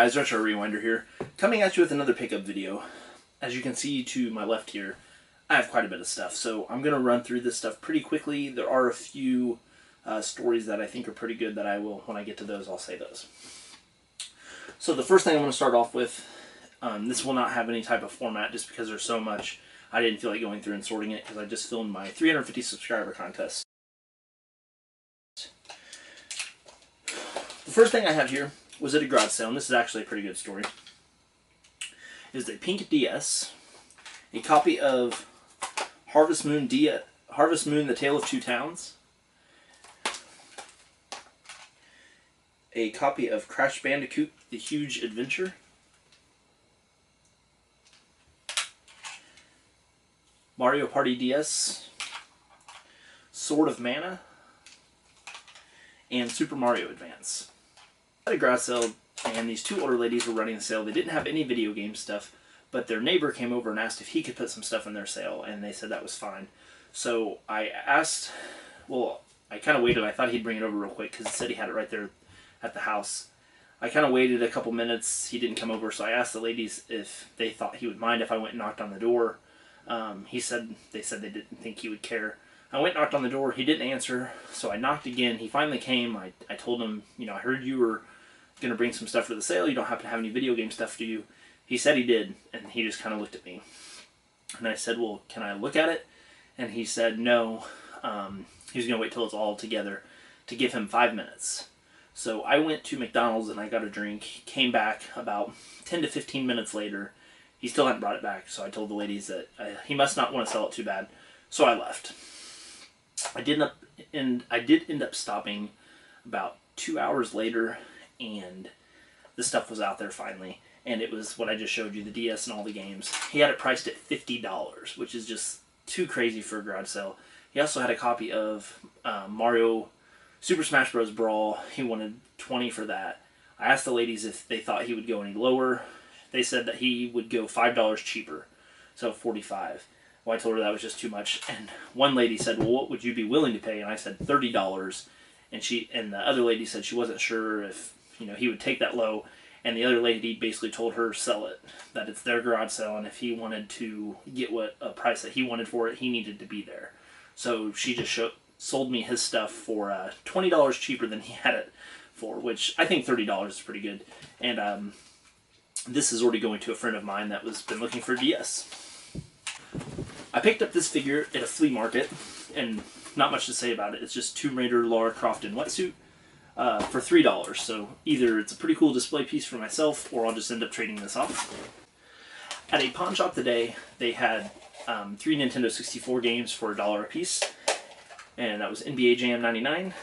guys, Retro Rewinder here, coming at you with another pickup video. As you can see to my left here, I have quite a bit of stuff, so I'm going to run through this stuff pretty quickly. There are a few stories that I think are pretty good that I will, when I get to those, I'll say those. So the first thing I'm going to start off with, this will not have any type of format just because there's so much. I didn't feel like going through and sorting it because I just filmed my 350 subscriber contest. The first thing I have here was at a garage sale, and this is actually a pretty good story. It is a pink DS, a copy of Harvest Moon, The Tale of Two Towns, a copy of Crash Bandicoot, The Huge Adventure, Mario Party DS, Sword of Mana, and Super Mario Advance. At a garage sale, and these two older ladies were running the sale. They didn't have any video game stuff, but their neighbor came over and asked if he could put some stuff in their sale, and they said that was fine. So I asked, well, I kind of waited. I thought he'd bring it over real quick because he said he had it right there at the house. I kind of waited a couple minutes. He didn't come over, so I asked the ladies if they thought he would mind if I went and knocked on the door. They said they didn't think he would care. I went and knocked on the door. He didn't answer, so I knocked again. He finally came. I told him, you know, I heard you were going to bring some stuff to the sale. You don't happen to have any video game stuff, do you? He said he did, and he just kind of looked at me. And I said, well, can I look at it? And he said no. He was going to wait till it's all together to give him 5 minutes. So I went to McDonald's and I got a drink, came back about 10 to 15 minutes later. He still hadn't brought it back, so I told the ladies that he must not want to sell it too bad. So I left. I did end up stopping about 2 hours later, and the stuff was out there finally. And it was what I just showed you, the DS and all the games. He had it priced at $50, which is just too crazy for a garage sale. He also had a copy of Mario Super Smash Bros. Brawl. He wanted $20 for that. I asked the ladies if they thought he would go any lower. They said that he would go $5 cheaper, so $45. Well, I told her that was just too much, and one lady said, well, what would you be willing to pay? And I said $30, and the other lady said she wasn't sure if, you know, he would take that low, and the other lady basically told her sell it, that it's their garage sale, and if he wanted to get what a price that he wanted for it, he needed to be there. So she just sold me his stuff for $20 cheaper than he had it for, which I think $30 is pretty good. And this is already going to a friend of mine that was been looking for a DS. I picked up this figure at a flea market, and not much to say about it. It's just Tomb Raider Lara Croft in wetsuit for $3. So either it's a pretty cool display piece for myself, or I'll just end up trading this off. At a pawn shop today, they had 3 Nintendo 64 games for $1 a piece, and that was NBA Jam 99,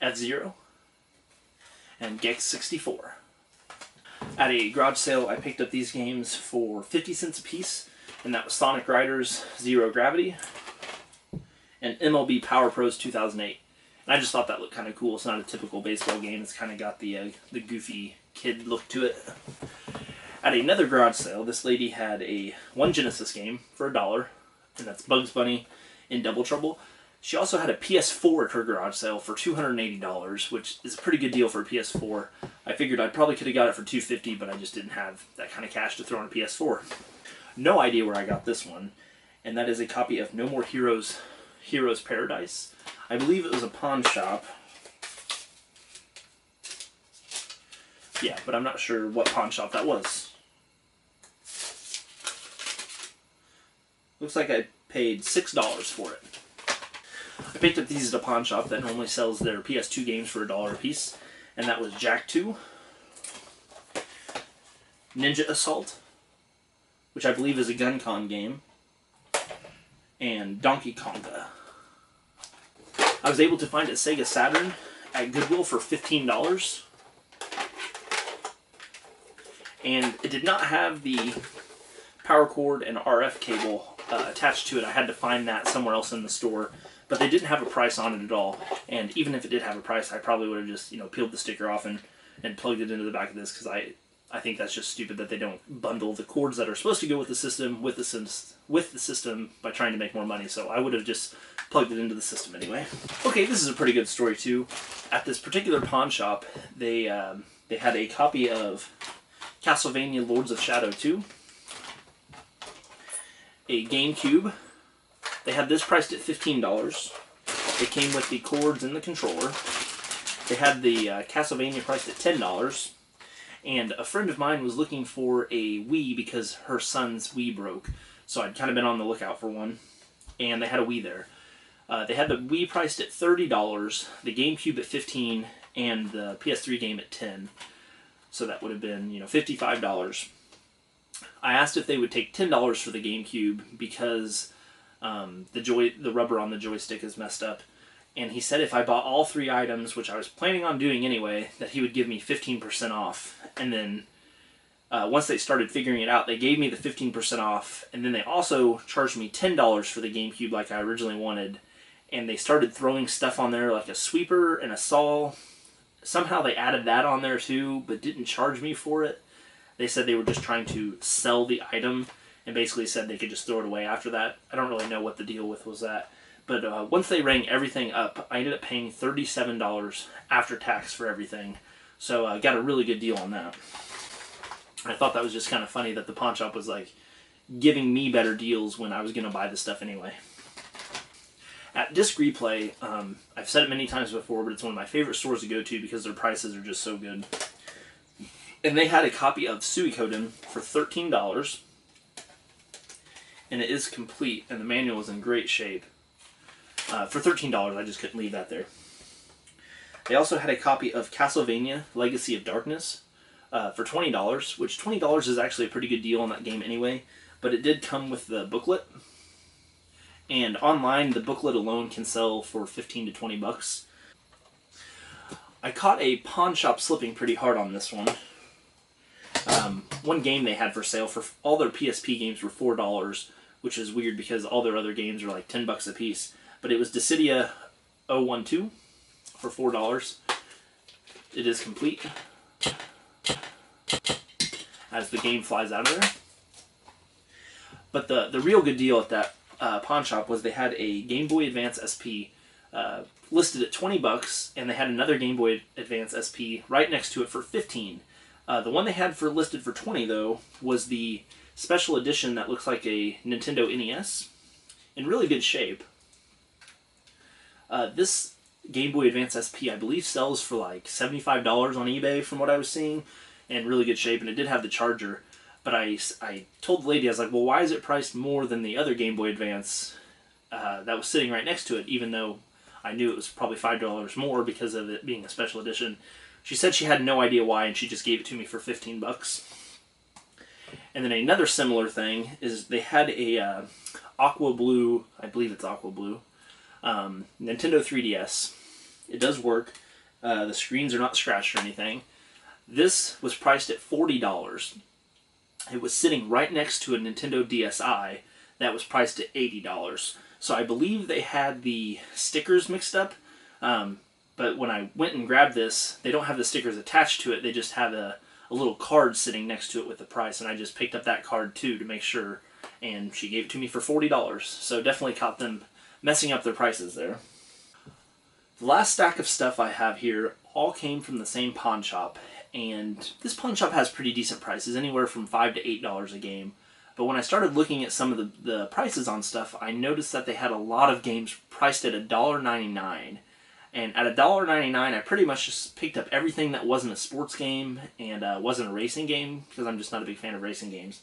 F-Zero, and Gex 64. At a garage sale, I picked up these games for 50 cents a piece, and that was Sonic Riders Zero Gravity and MLB Power Pros 2008. And I just thought that looked kind of cool. It's not a typical baseball game. It's kind of got the goofy kid look to it. At another garage sale, this lady had one Genesis game for $1, and that's Bugs Bunny in Double Trouble. She also had a PS4 at her garage sale for $280, which is a pretty good deal for a PS4. I figured I probably could have got it for $250, but I just didn't have that kind of cash to throw on a PS4. No idea where I got this one, and that is a copy of No More Heroes Paradise. I believe it was a pawn shop. Yeah, but I'm not sure what pawn shop that was. Looks like I paid $6 for it. I picked up these at a pawn shop that normally sells their PS2 games for $1 a piece, and that was Jak 2, Ninja Assault, which I believe is a Gun-Con game, and Donkey Konga. I was able to find a Sega Saturn at Goodwill for $15, and it did not have the power cord and RF cable attached to it. I had to find that somewhere else in the store, but they didn't have a price on it at all. And even if it did have a price, I probably would have just, you know, peeled the sticker off and plugged it into the back of this, because I think that's just stupid that they don't bundle the cords that are supposed to go with the system with the system by trying to make more money. So I would have just plugged it into the system anyway. Okay, this is a pretty good story too. At this particular pawn shop, they They had a copy of Castlevania Lords of Shadow 2. A GameCube. They had this priced at $15. It came with the cords and the controller. They had the Castlevania priced at $10. And a friend of mine was looking for a Wii because her son's Wii broke. So I'd kind of been on the lookout for one. And they had a Wii there. They had the Wii priced at $30, the GameCube at $15, and the PS3 game at $10. So that would have been, $55. I asked if they would take $10 for the GameCube because the rubber on the joystick is messed up. And he said if I bought all 3 items, which I was planning on doing anyway, that he would give me 15% off. And then once they started figuring it out, they gave me the 15% off. And then they also charged me $10 for the GameCube like I originally wanted. And they started throwing stuff on there like a sweeper and a saw. Somehow they added that on there too, but didn't charge me for it. They said they were just trying to sell the item and basically said they could just throw it away after that. I don't really know what the deal was that. But once they rang everything up, I ended up paying $37 after tax for everything. So I got a really good deal on that. I thought that was just kind of funny that the pawn shop was like giving me better deals when I was going to buy the stuff anyway. At Disc Replay, I've said it many times before, but it's one of my favorite stores to go to because their prices are just so good. And they had a copy of Suikoden for $13. And it is complete, and the manual is in great shape. For $13, I just couldn't leave that there. They also had a copy of Castlevania Legacy of Darkness for $20, which $20 is actually a pretty good deal on that game anyway, but it did come with the booklet. And online, the booklet alone can sell for 15 to 20 bucks. I caught a pawn shop slipping pretty hard on this one. One game they had for sale for all their PSP games were $4, which is weird because all their other games are like 10 bucks a piece. But it was Dissidia 012 for $4. It is complete as the game flies out of there. But the real good deal at that pawn shop was they had a Game Boy Advance SP listed at 20 bucks, and they had another Game Boy Advance SP right next to it for 15. The one they had listed for 20 though was the special edition that looks like a Nintendo NES in really good shape. This Game Boy Advance SP I believe sells for like $75 on eBay from what I was seeing, in really good shape, and it did have the charger. But I told the lady, I was like, well, why is it priced more than the other Game Boy Advance that was sitting right next to it, even though I knew it was probably $5 more because of it being a special edition. She said she had no idea why, and she just gave it to me for 15 bucks. And then another similar thing is they had a Aqua Blue, I believe it's Aqua Blue, Nintendo 3DS. It does work. The screens are not scratched or anything. This was priced at $40. It was sitting right next to a Nintendo DSi that was priced at $80. So I believe they had the stickers mixed up, but when I went and grabbed this, they don't have the stickers attached to it. They just have a little card sitting next to it with the price, and I just picked up that card too to make sure, and she gave it to me for $40. So definitely caught them messing up their prices there. The last stack of stuff I have here all came from the same pawn shop, and this pawn shop has pretty decent prices, anywhere from $5 to $8 a game. But when I started looking at some of the prices on stuff, I noticed that they had a lot of games priced at $1.99. And at $1.99, I pretty much just picked up everything that wasn't a sports game and wasn't a racing game, because I'm just not a big fan of racing games.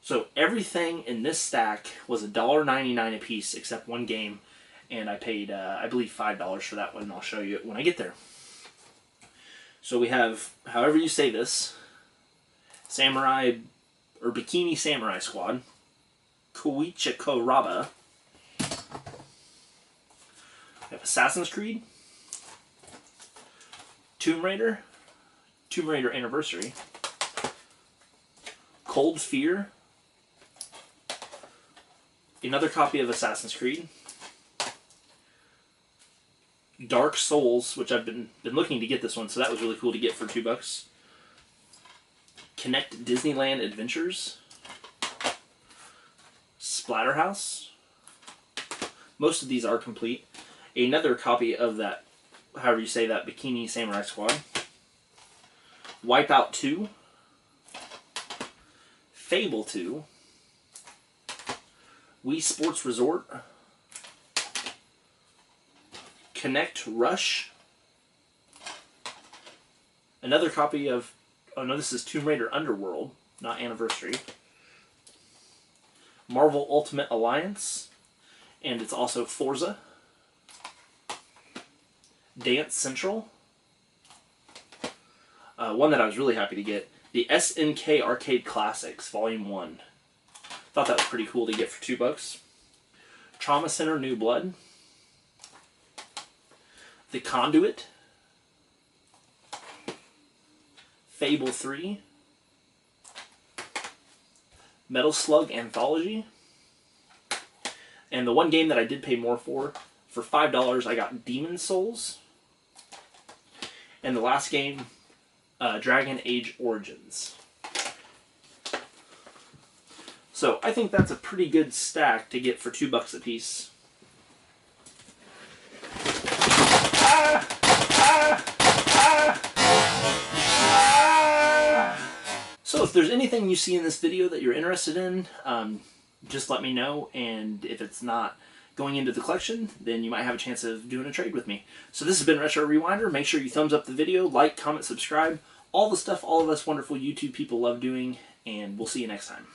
So everything in this stack was $1.99 a piece except one game, and I paid, I believe, $5 for that one, and I'll show you it when I get there. So we have, however you say this, Samurai, or Bikini Samurai Squad, Koichikoraba. We have Assassin's Creed, Tomb Raider Anniversary, Cold Fear, another copy of Assassin's Creed, Dark Souls, which I've been looking to get this one, so that was really cool to get for $2. Connect Disneyland Adventures, Splatterhouse. Most of these are complete. Another copy of that, however you say that, Bikini Samurai Squad. Wipeout 2, Fable 2, Wii Sports Resort, Connect Rush, another copy of, oh no, this is Tomb Raider Underworld, not Anniversary, Marvel Ultimate Alliance, and it's also Forza, Dance Central, one that I was really happy to get, the SNK Arcade Classics Volume 1. Thought that was pretty cool to get for $2. Trauma Center New Blood, The Conduit, Fable 3, Metal Slug Anthology, and the one game that I did pay more for $5, I got Demon Souls, and the last game, Dragon Age Origins. So I think that's a pretty good stack to get for $2 a piece. So if there's anything you see in this video that you're interested in, just let me know, and if it's not going into the collection, then you might have a chance of doing a trade with me. So this has been Retro Rewinder. Make sure you thumbs up the video, like, comment, subscribe, all the stuff all of us wonderful YouTube people love doing, and we'll see you next time.